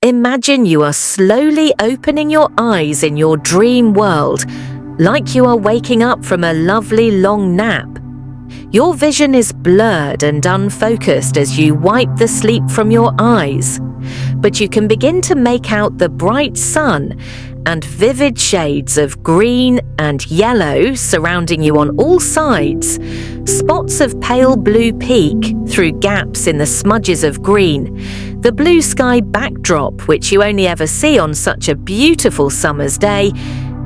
Imagine you are slowly opening your eyes in your dream world, like you are waking up from a lovely long nap. Your vision is blurred and unfocused as you wipe the sleep from your eyes, but you can begin to make out the bright sun and vivid shades of green and yellow surrounding you on all sides, spots of pale blue peak through gaps in the smudges of green, the blue sky backdrop which you only ever see on such a beautiful summer's day,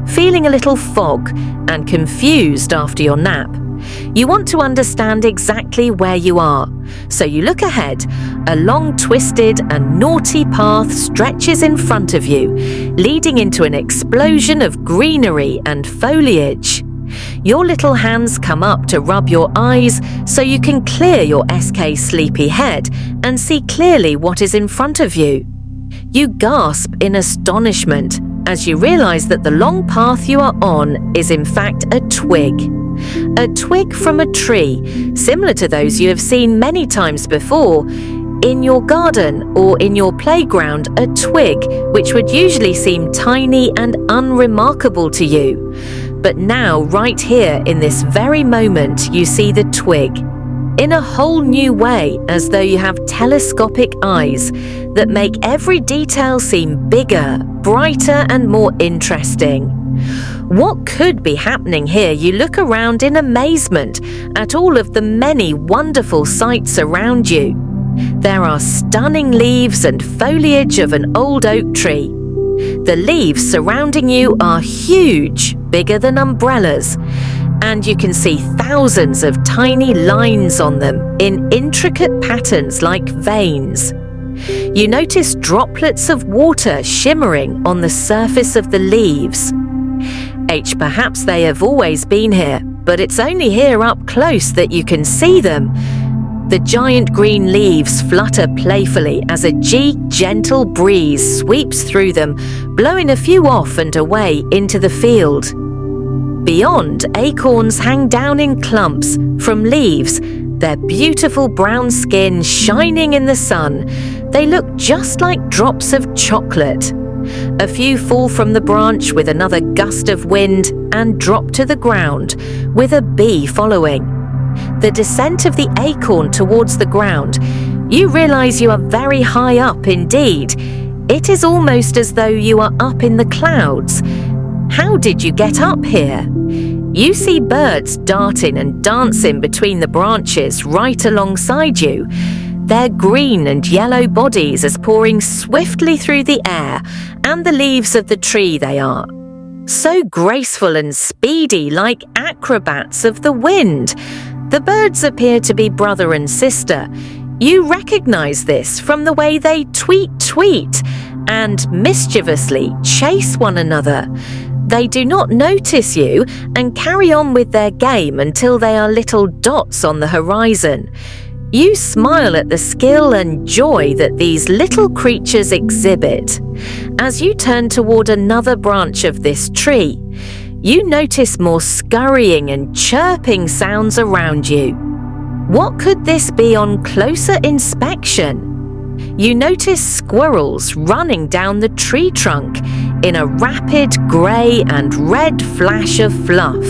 feeling a little fog and confused after your nap. You want to understand exactly where you are, so you look ahead. A long, twisted and naughty path stretches in front of you, leading into an explosion of greenery and foliage. Your little hands come up to rub your eyes so you can clear your SK sleepy head and see clearly what is in front of you. You gasp in astonishment as you realize that the long path you are on is in fact a twig. A twig from a tree, similar to those you have seen many times before. In your garden or in your playground, a twig which would usually seem tiny and unremarkable to you. But now, right here in this very moment, you see the twig in a whole new way, as though you have telescopic eyes that make every detail seem bigger, brighter and more interesting. What could be happening here? You look around in amazement at all of the many wonderful sights around you. There are stunning leaves and foliage of an old oak tree. The leaves surrounding you are huge, bigger than umbrellas, and you can see thousands of tiny lines on them in intricate patterns like veins. You notice droplets of water shimmering on the surface of the leaves. Perhaps they have always been here, but it's only here up close that you can see them. The giant green leaves flutter playfully as a gentle breeze sweeps through them, blowing a few off and away into the field. Beyond, acorns hang down in clumps from leaves, their beautiful brown skin shining in the sun. They look just like drops of chocolate. A few fall from the branch with another gust of wind and drop to the ground, with a bee following. The descent of the acorn towards the ground, you realize you are very high up indeed. It is almost as though you are up in the clouds. How did you get up here? You see birds darting and dancing between the branches right alongside you, their green and yellow bodies as pouring swiftly through the air and the leaves of the tree they are. So graceful and speedy, like acrobats of the wind. The birds appear to be brother and sister. You recognize this from the way they tweet and mischievously chase one another. They do not notice you and carry on with their game until they are little dots on the horizon. You smile at the skill and joy that these little creatures exhibit. As you turn toward another branch of this tree, you notice more scurrying and chirping sounds around you. What could this be on closer inspection? You notice squirrels running down the tree trunk in a rapid grey and red flash of fluff,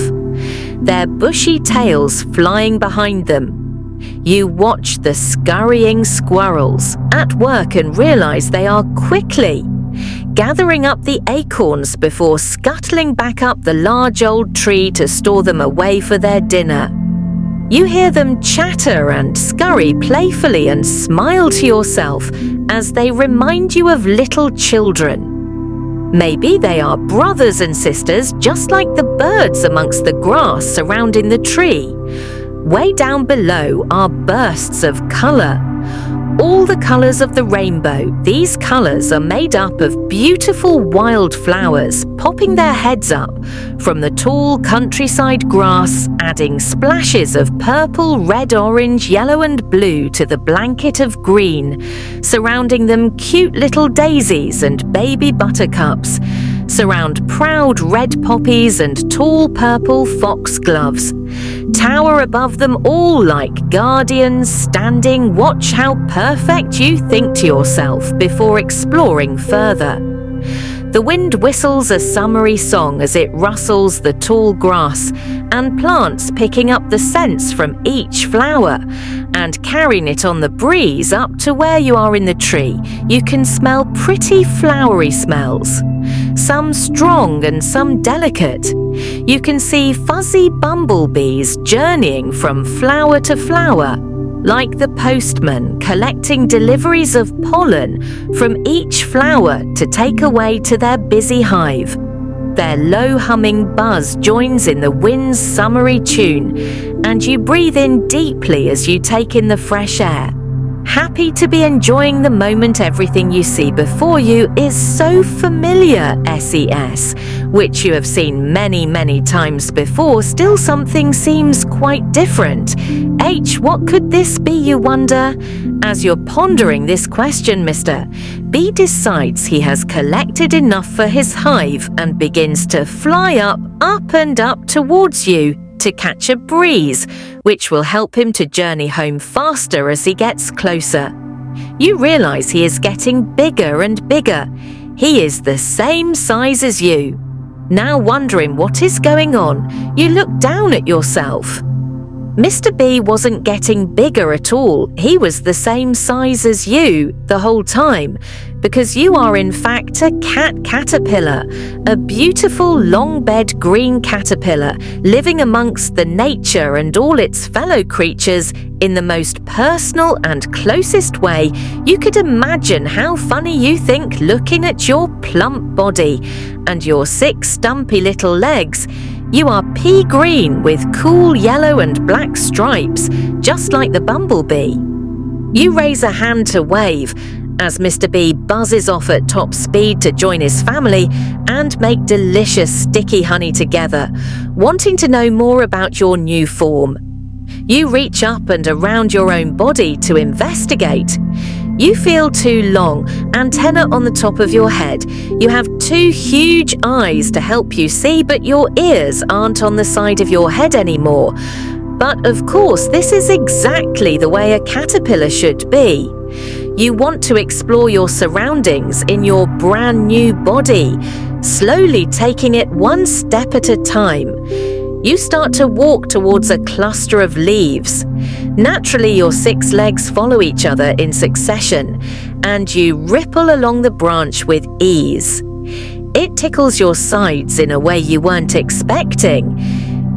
their bushy tails flying behind them. You watch the scurrying squirrels at work and realize they are quickly gathering up the acorns before scuttling back up the large old tree to store them away for their dinner. You hear them chatter and scurry playfully and smile to yourself as they remind you of little children. Maybe they are brothers and sisters, just like the birds amongst the grass surrounding the tree. Way down below are bursts of colour. All the colours of the rainbow. These colours are made up of beautiful wildflowers popping their heads up from the tall countryside grass, adding splashes of purple, red, orange, yellow and blue to the blanket of green. Surrounding them, cute little daisies and baby buttercups surround proud red poppies and tall purple foxgloves. tower above them all like guardians standing watch how perfect you think to yourself before exploring further. The wind whistles a summery song as it rustles the tall grass and plants, picking up the scents from each flower and carrying it on the breeze up to where you are in the tree. You can smell pretty flowery smells, some strong and some delicate. You can see fuzzy bumblebees journeying from flower to flower, like the postman collecting deliveries of pollen from each flower to take away to their busy hive. Their low humming buzz joins in the wind's summery tune, and you breathe in deeply as you take in the fresh air. Happy to be enjoying the moment. Everything you see before you is so familiar, SES, which you have seen many, many times before. Still something seems quite different. H, what could this be, you wonder? As you're pondering this question, Mr. B decides he has collected enough for his hive and begins to fly up and up towards you to catch a breeze, which will help him to journey home faster as he gets closer. You realize he is getting bigger and bigger. He is the same size as you. Now wondering what is going on, you look down at yourself. Mr. B wasn't getting bigger at all. He was the same size as you the whole time, because you are in fact a cat caterpillar, a beautiful long-bed green caterpillar living amongst the nature and all its fellow creatures in the most personal and closest way you could imagine. How funny you think, looking at your plump body and your 6 stumpy little legs. You are pea green with cool yellow and black stripes, just like the bumblebee. You raise a hand to wave as Mr. B buzzes off at top speed to join his family and make delicious sticky honey together, wanting to know more about your new form. You reach up and around your own body to investigate. You feel 2 long antennae on the top of your head. You have 2 huge eyes to help you see, but your ears aren't on the side of your head anymore. But of course, this is exactly the way a caterpillar should be. You want to explore your surroundings in your brand new body, slowly taking it one step at a time. You start to walk towards a cluster of leaves. Naturally, your 6 legs follow each other in succession, and you ripple along the branch with ease. It tickles your sides in a way you weren't expecting.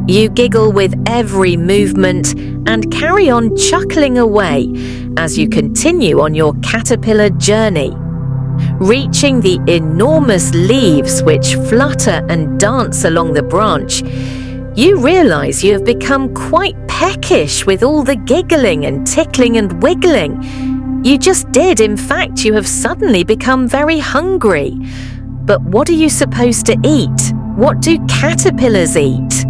You giggle with every movement and carry on chuckling away as you continue on your caterpillar journey. Reaching the enormous leaves which flutter and dance along the branch, you realize you have become quite peckish with all the giggling and tickling and wiggling. You just did. In fact, you have suddenly become very hungry. But what are you supposed to eat? What do caterpillars eat?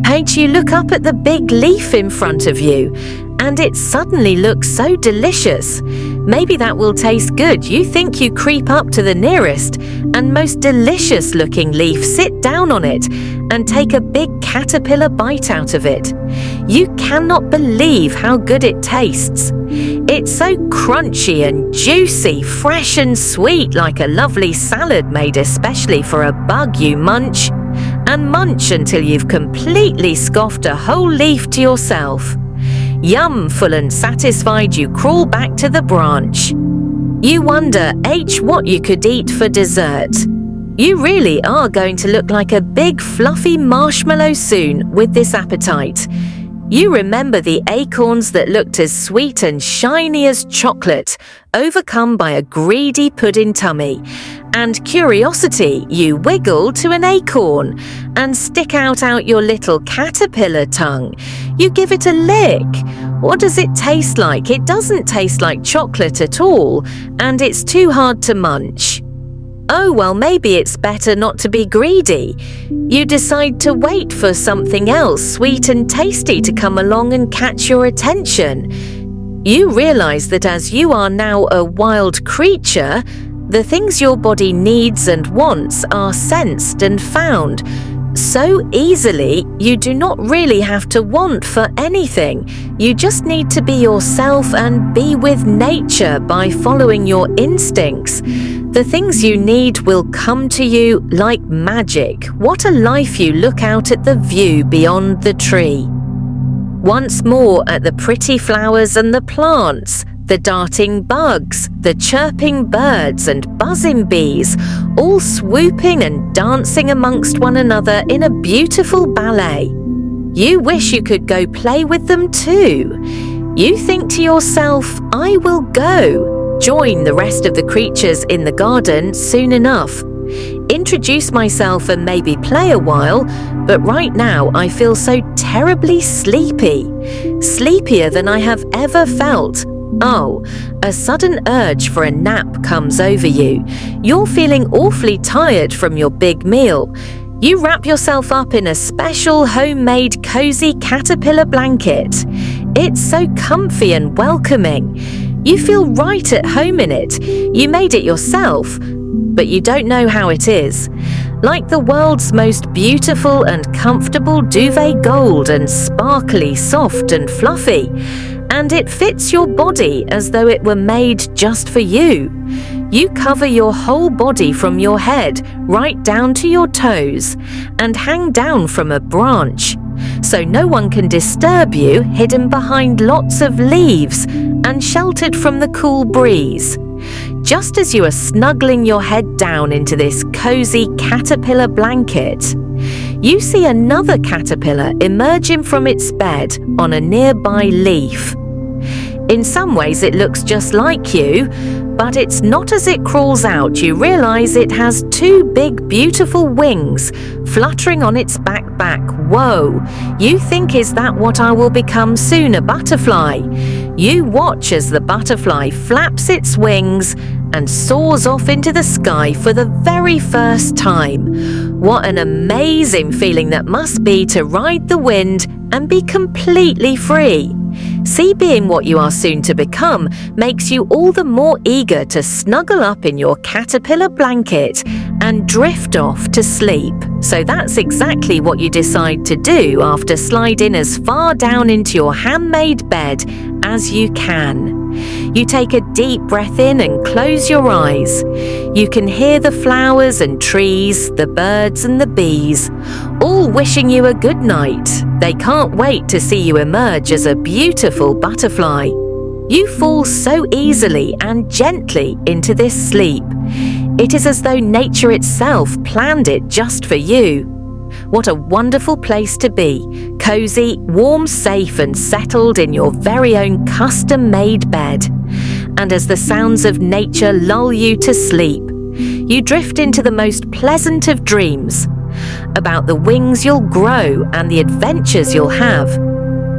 Paige, you look up at the big leaf in front of you, and it suddenly looks so delicious. Maybe that will taste good. You think you creep up to the nearest and most delicious looking leaf, sit down on it, and take a big caterpillar bite out of it. You cannot believe how good it tastes. It's so crunchy and juicy, fresh and sweet, like a lovely salad made especially for a bug. You munch and munch until you've completely scoffed a whole leaf to yourself. Yum, full and satisfied, you crawl back to the branch. You wonder, H, what you could eat for dessert. You really are going to look like a big fluffy marshmallow soon with this appetite. You remember the acorns that looked as sweet and shiny as chocolate, overcome by a greedy pudding tummy. And curiosity, you wiggle to an acorn and stick out your little caterpillar tongue. You give it a lick. What does it taste like? It doesn't taste like chocolate at all, and it's too hard to munch. Oh, well, maybe it's better not to be greedy. You decide to wait for something else sweet and tasty to come along and catch your attention. You realize that as you are now a wild creature, the things your body needs and wants are sensed and found. So easily, you do not really have to want for anything. You just need to be yourself and be with nature by following your instincts. The things you need will come to you like magic. What a life you look out at the view beyond the tree. Once more at the pretty flowers and the plants, the darting bugs, the chirping birds and buzzing bees, all swooping and dancing amongst one another in a beautiful ballet. You wish you could go play with them too. You think to yourself, I will go, join the rest of the creatures in the garden soon enough. Introduce myself and maybe play a while, but right now I feel so terribly sleepy. Sleepier than I have ever felt. Oh, a sudden urge for a nap comes over you. You're feeling awfully tired from your big meal. You wrap yourself up in a special homemade cozy caterpillar blanket. It's so comfy and welcoming. You feel right at home in it. You made it yourself, but you don't know how it is. Like the world's most beautiful and comfortable duvet, gold and sparkly, soft and fluffy. And it fits your body as though it were made just for you. You cover your whole body from your head right down to your toes and hang down from a branch, so no one can disturb you, hidden behind lots of leaves and sheltered from the cool breeze. Just as you are snuggling your head down into this cozy caterpillar blanket, you see another caterpillar emerging from its bed on a nearby leaf. In some ways it looks just like you, but it's not. As it crawls out, you realize it has two big beautiful wings fluttering on its back. Whoa! You think, is that what I will become soon, a butterfly? You watch as the butterfly flaps its wings and soars off into the sky for the very first time. What an amazing feeling that must be to ride the wind and be completely free. See, being what you are soon to become makes you all the more eager to snuggle up in your caterpillar blanket and drift off to sleep. So that's exactly what you decide to do after sliding as far down into your handmade bed as you can. You take a deep breath in and close your eyes. You can hear the flowers and trees, the birds and the bees, all wishing you a good night. They can't wait to see you emerge as a beautiful butterfly. You fall so easily and gently into this sleep. It is as though nature itself planned it just for you. What a wonderful place to be, cozy, warm, safe and settled in your very own custom-made bed. And as the sounds of nature lull you to sleep, you drift into the most pleasant of dreams about the wings you'll grow and the adventures you'll have.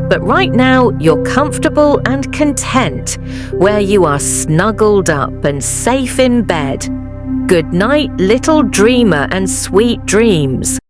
But right now, you're comfortable and content where you are snuggled up and safe in bed. Good night, little dreamer, and sweet dreams.